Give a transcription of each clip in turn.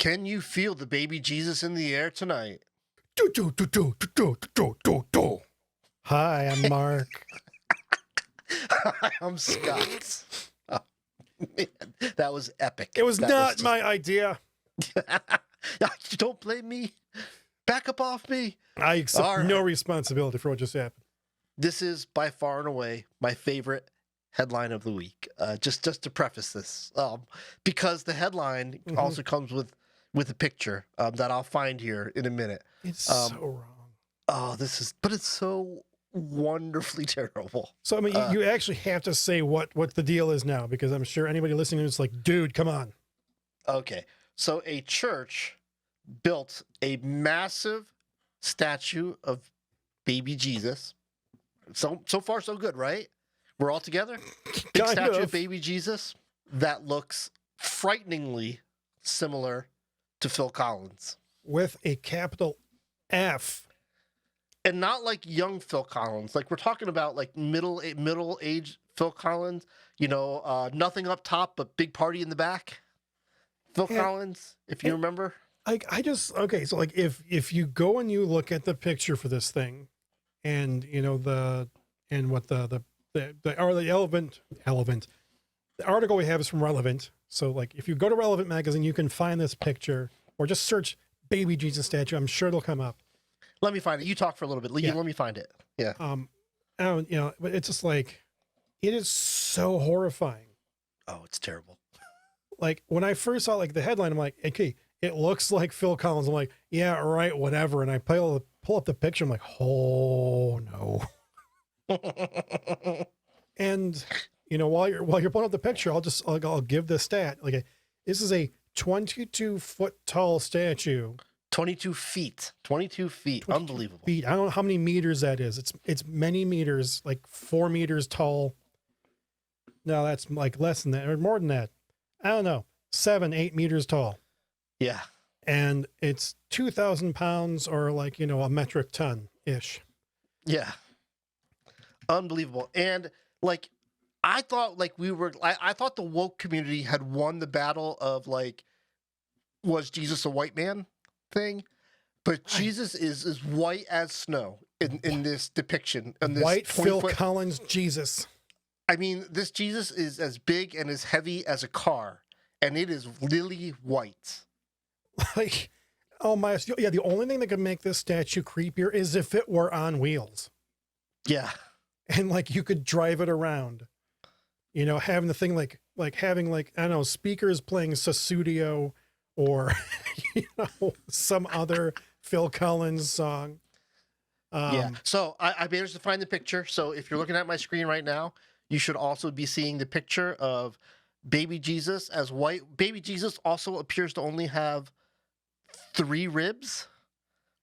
Can you feel the baby Jesus in the air tonight? Do, do, do, do, do, do, do, do, do. Hi, I'm Mark. I'm Scott. Oh, man, that was epic. It was That not just- my idea. Don't blame me. Back up off me. I accept All no right. responsibility for what just happened. This is by far and away my favorite headline of the week. Just to preface this, because the headline Mhm. also comes with a picture that I'll find here in a minute. It's so wrong. Oh, but it's so wonderfully terrible. So, I mean, you actually have to say what the deal is now, because I'm sure anybody listening is like, dude, come on. Okay, so a church built a massive statue of baby Jesus. So far so good, right? We're all together. Big Kind statue of. of baby Jesus that looks frighteningly similar to Phil Collins, With a capital F. and not like young Phil Collins. Like we're talking about like middle age Phil Collins. You know, nothing up top but big party in the back. Phil Yeah. Collins, if you remember. Okay, so like if you go and you look at the picture for this thing, and you know the article we have is from Relevant. So like if you go to Relevant magazine, you can find this picture, or just search baby Jesus statue. I'm sure it'll come up. Let me find it. You talk for a little bit. Yeah. Let me find it. Yeah. But it's just like, it is so horrifying. Oh, it's terrible. Like when I first saw like the headline, I'm like, okay, it looks like Phil Collins. I'm like, yeah, right, whatever. And I pull up the picture. I'm like, oh no. And you know, while you're pulling up the picture, I'll give the stat. Like, this is a 22-foot tall statue. 22 feet. 22 feet. 22 Unbelievable. feet. I don't know how many meters that is. It's many meters, like 4 meters tall. No, that's like less than that, or more than that. I don't know. 7-8 meters tall. Yeah. And it's 2,000 pounds, or like, you know, a metric ton ish. Yeah. Unbelievable. And like, I thought like I thought the woke community had won the battle of like, was Jesus a white man thing? But Jesus is white as snow in this depiction. In this White Phil 20-foot Collins Jesus. I mean, this Jesus is as big and as heavy as a car, and it is lily white. Like, oh my, yeah, the only thing that could make this statue creepier is if it were on wheels. Yeah. And like you could drive it around, you know, having the thing like having like, I don't know, speakers playing Sussudio, or you know, some other Phil Collins song. Yeah. So I managed to find the picture. So if you're looking at my screen right now, you should also be seeing the picture of baby Jesus as white. Baby Jesus also appears to only have 3 ribs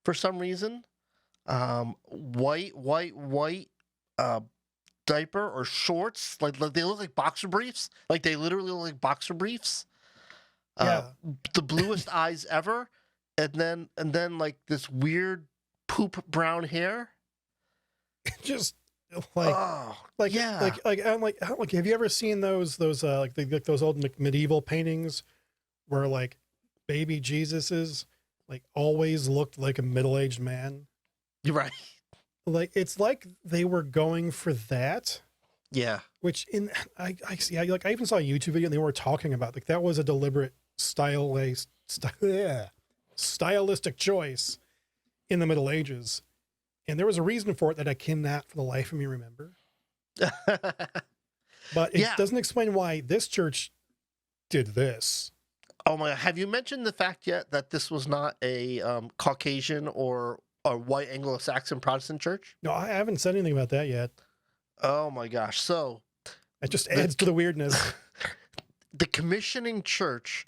for some reason. White diaper or shorts. Like they look like boxer briefs. Like they literally look like boxer briefs. Yeah. The bluest eyes ever. And then like this weird poop brown hair. Just like, Oh, like, yeah. I'm like, have you ever seen those like those old medieval paintings where like baby Jesus is like always looked like a middle-aged man? You're right. Like, it's like they were going for that, Yeah. which I see, I even saw a YouTube video and they were talking about like that was a deliberate stylistic choice in the Middle Ages. And there was a reason for it that I cannot for the life of me remember. But it Yeah. doesn't explain why this church did this. Oh my! Have you mentioned the fact yet that this was not a Caucasian or a white Anglo-Saxon Protestant church? No, I haven't said anything about that yet. Oh my gosh! So It just adds to the weirdness. the commissioning church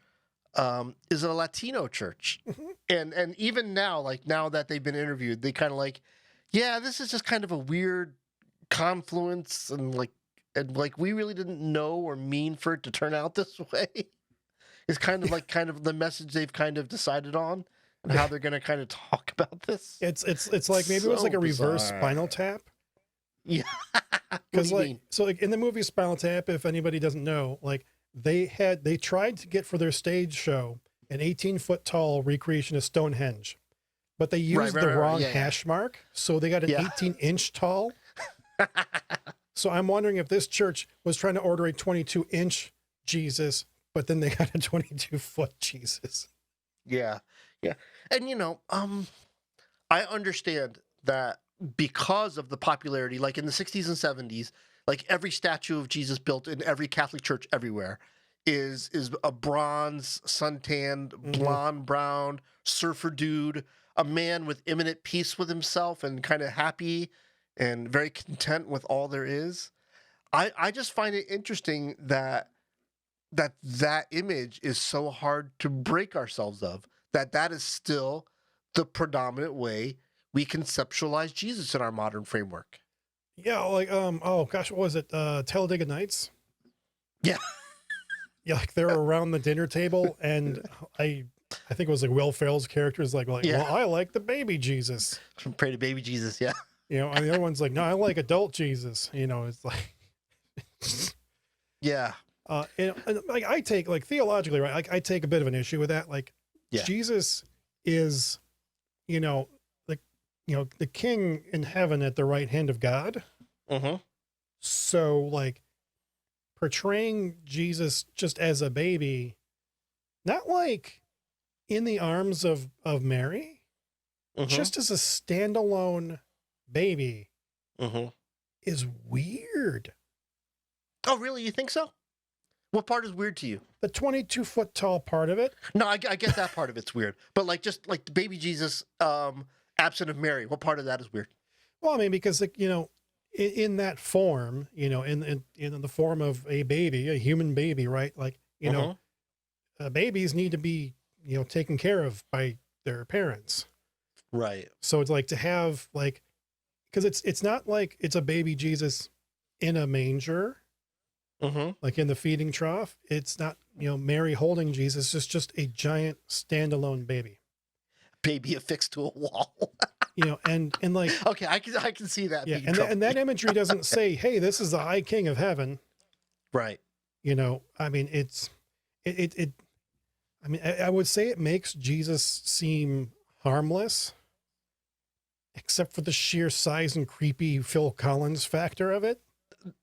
is a Latino church, and even now, like now that they've been interviewed, they kind of like, yeah, this is just kind of a weird confluence, and like we really didn't know or mean for it to turn out this way. It's kind of like the message they've kind of decided on and how they're going to kind of talk about this. It's like maybe it was like So a reverse bizarre. Spinal Tap. Yeah. What Because do you like, mean? so like in the movie Spinal Tap, if anybody doesn't know, like they tried to get for their stage show an 18-foot tall recreation of Stonehenge, but they used the wrong hash mark, so they got an 18-inch tall. So I'm wondering if this church was trying to order a 22-inch Jesus, but then they got a 22-foot Jesus. Yeah. And I understand that because of the popularity, like in the 60s and 70s, like every statue of Jesus built in every Catholic church everywhere is a bronze, suntanned, blonde, brown surfer dude, a man with imminent peace with himself and kind of happy and very content with all there is. I just find it interesting that image is so hard to break ourselves of, that is still the predominant way we conceptualize Jesus in our modern framework. Yeah, like oh gosh, what was it? Talladega Nights? Yeah. Yeah, like they're around the dinner table, and I think it was like Will Ferrell's character is like, well, I like the baby Jesus. Pray to baby Jesus, yeah. And the other one's like, no, I like adult Jesus. It's like yeah. And like I take, like, theologically, right? Like I take a bit of an issue with that. Like Jesus is, the king in heaven at the right hand of God. So like portraying Jesus just as a baby, not like in the arms of Mary, just as a standalone baby is weird. Oh, really? You think so? What part is weird to you? The 22-foot tall part of it. No, I get that part of it's weird. But like, just like the baby Jesus, absent of Mary, what part of that is weird? Well, I mean, because like, in that form, in the form of a baby, a human baby, right? Like, babies need to be, taken care of by their parents. Right. So it's like to have like, because it's not like it's a baby Jesus in a manger, like in the feeding trough. It's not, Mary holding Jesus. It's just a giant standalone baby affixed to a wall. And like, okay, I can see that. Yeah, and that imagery doesn't say, "Hey, this is the High King of Heaven." Right. I mean, I mean, I would say it makes Jesus seem harmless, except for the sheer size and creepy Phil Collins factor of it.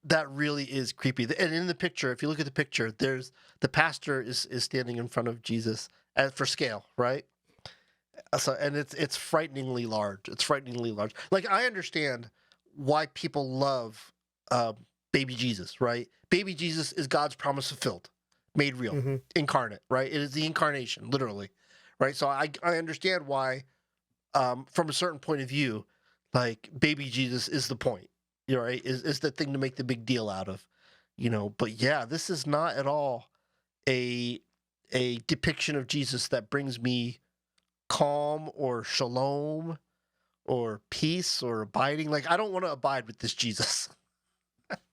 That really is creepy. And in the picture, if you look at the picture, there's the pastor is standing in front of Jesus for scale, right? So, and it's frighteningly large. It's frighteningly large. Like, I understand why people love baby Jesus, right? Baby Jesus is God's promise fulfilled, made real, incarnate, right? It is the incarnation, literally, right? So I understand why, from a certain point of view, like baby Jesus is the point, right? Is the thing to make the big deal out of, But yeah, this is not at all a depiction of Jesus that brings me calm or shalom or peace or abiding. Like, I don't want to abide with this Jesus.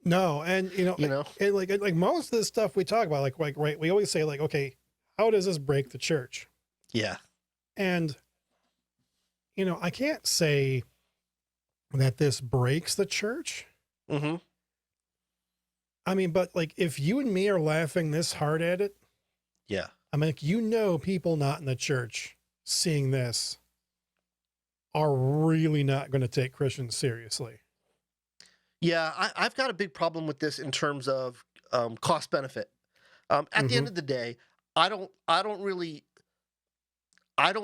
No, and and like most of the stuff we talk about, like right, we always say like, okay, how does this break the church? Yeah. And I can't say that this breaks the church. I mean, but like if you and me are laughing this hard at it, yeah, I mean, like, people not in the church seeing this are really not going to take Christians seriously. Yeah, I've got a big problem with this in terms of cost benefit. At the end of the day, I don't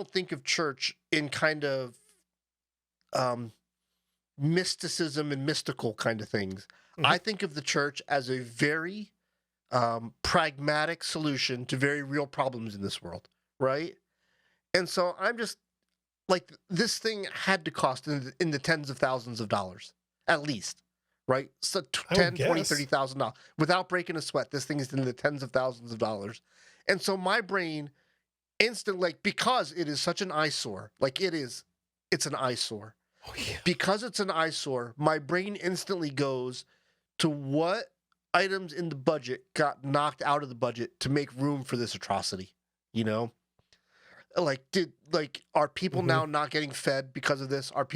think of church in kind of mysticism and mystical kind of things. I think of the church as a very pragmatic solution to very real problems in this world, right? And so I'm just like, this thing had to cost in the tens of thousands of dollars, at least, right? So $10,000, $20,000, $30,000. Without breaking a sweat, this thing is in the tens of thousands of dollars. And so my brain instantly, like, because it is such an eyesore, like it's an eyesore. Oh, yeah. Because it's an eyesore, my brain instantly goes to what items in the budget got knocked out of the budget to make room for this atrocity, Like, are people now not getting fed because of this? Are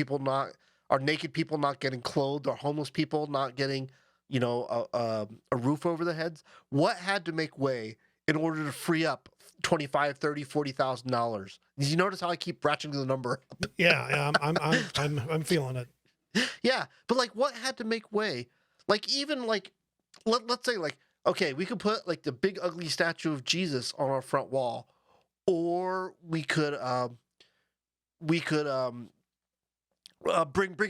naked people not getting clothed? Are homeless people not getting, a roof over their heads? What had to make way in order to free up $25, $30, $40,000. Did you notice how I keep ratcheting the number up? Yeah, I'm feeling it. Yeah, but like, what had to make way? Like, even like, let's say like, okay, we could put like the big ugly statue of Jesus on our front wall, or we could bring an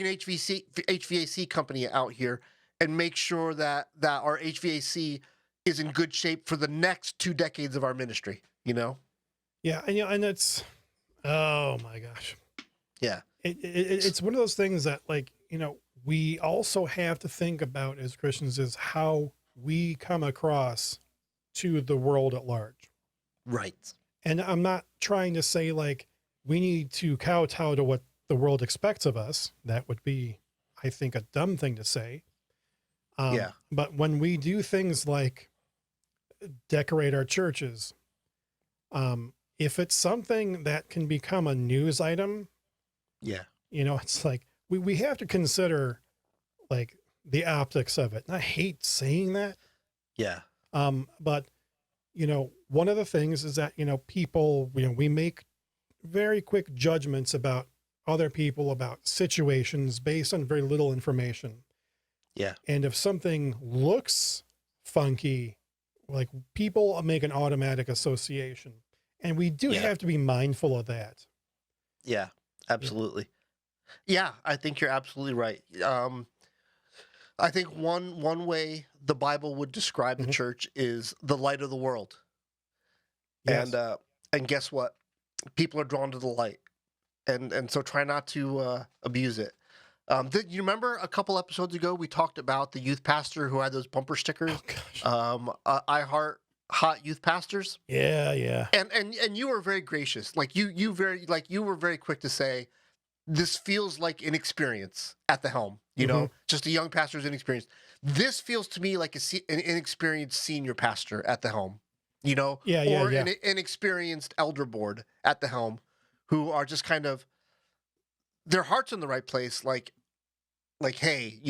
HVAC company out here and make sure that our HVAC is in good shape for the next 2 decades of our ministry. You know? Yeah, and and it's, oh my gosh, Yeah. it's one of those things that, like, we also have to think about as Christians is how we come across to the world at large. Right. And I'm not trying to say like we need to kowtow to what the world expects of us. That would be, I think, a dumb thing to say. Yeah. But when we do things like decorate our churches, if it's something that can become a news item, Yeah. it's like we have to consider like the optics of it. And I hate saying that. Yeah. But one of the things is that, people, we make very quick judgments about other people, about situations based on very little information. Yeah. And if something looks funky, like, people make an automatic association, and we do Yeah. have to be mindful of that. Yeah. Absolutely. Yeah, I think you're absolutely right. I think one way the Bible would describe the Mhm. church is the light of the world. Yes. And guess what? People are drawn to the light, and so try not to abuse it. Did you remember a couple episodes ago we talked about the youth pastor who had those bumper stickers? Oh gosh. I heart hot youth pastors, Yeah. and you were very gracious. Like you were very quick to say, this feels like inexperience at the helm. Just a young pastor's inexperienced. This feels to me like an inexperienced senior pastor at the helm. Or Yeah. an inexperienced elder board at the helm, who are just kind of, their heart's in the right place. Like, hey,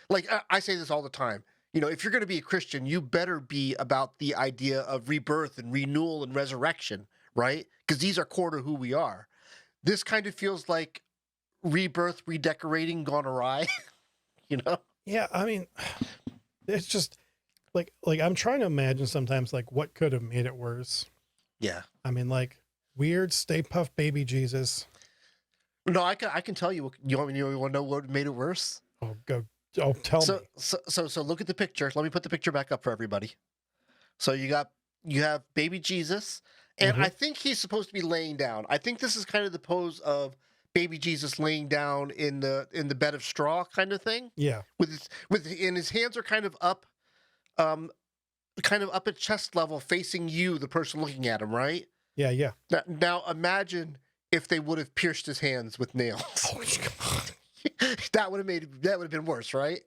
like I say this all the time. If you're going to be a Christian, you better be about the idea of rebirth and renewal and resurrection, right? Because these are core to who we are. This kind of feels like rebirth, redecorating gone awry. Yeah. I mean, it's just like I'm trying to imagine sometimes like what could have made it worse. Yeah. I mean, like, weird Stay Puft Baby Jesus. No, I can tell you. You want to know what made it worse? Oh, tell me. So look at the picture. Let me put the picture back up for everybody. So you have baby Jesus, and Mhm. I think he's supposed to be laying down. I think this is kind of the pose of baby Jesus laying down in the bed of straw kind of thing. Yeah. And his hands are kind of up at chest level, facing you, the person looking at him, right? Yeah. Now imagine if they would have pierced his hands with nails. Oh, God. that would have been worse, right?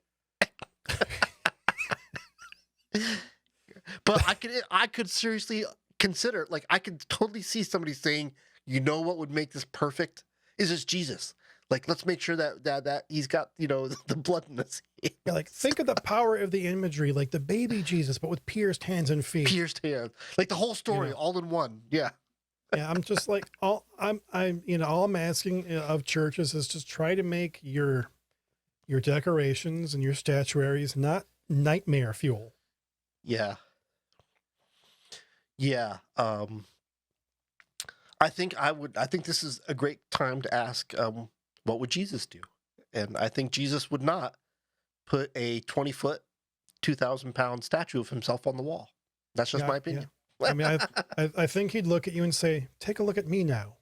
But I could seriously consider, like, I could totally see somebody saying, what would make this perfect is just Jesus. Like, let's make sure that he's got, the blood in his hands. Yeah, like, think of the power of the imagery, like the baby Jesus, but with pierced hands and feet. Pierced hands. Like the whole story all in one. Yeah. Yeah, I'm just like, all I'm asking of churches is just try to make your decorations and your statuaries not nightmare fuel. Yeah. Yeah. I think this is a great time to ask, what would Jesus do? And I think Jesus would not put a 20-foot, 2,000-pound statue of himself on the wall. That's just my opinion. Yeah. I mean, I think he'd look at you and say, "Take a look at me now."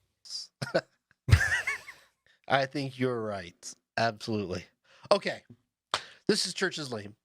I think you're right. Absolutely. Okay. This is Church is Lame.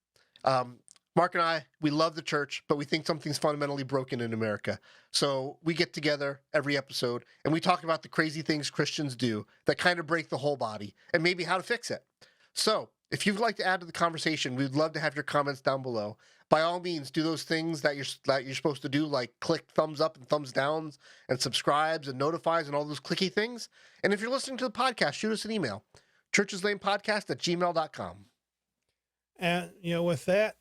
Mark and I, we love the church, but we think something's fundamentally broken in America. So we get together every episode and we talk about the crazy things Christians do that kind of break the whole body and maybe how to fix it. So if you'd like to add to the conversation, we'd love to have your comments down below. By all means, do those things that you're supposed to do, like click thumbs up and thumbs downs and subscribes and notifies and all those clicky things. And if you're listening to the podcast, shoot us an email, churcheslamepodcast@gmail.com. And with that,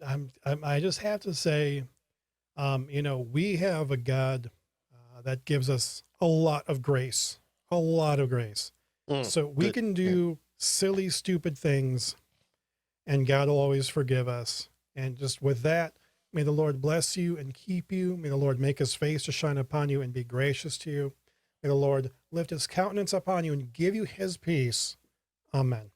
I just have to say, We have a God that gives us a lot of grace, a lot of grace. Mm, So we good. can Yeah. do silly, stupid things, and God will always forgive us. And just with that, may the Lord bless you and keep you. May the Lord make his face to shine upon you and be gracious to you. May the Lord lift his countenance upon you and give you his peace. Amen.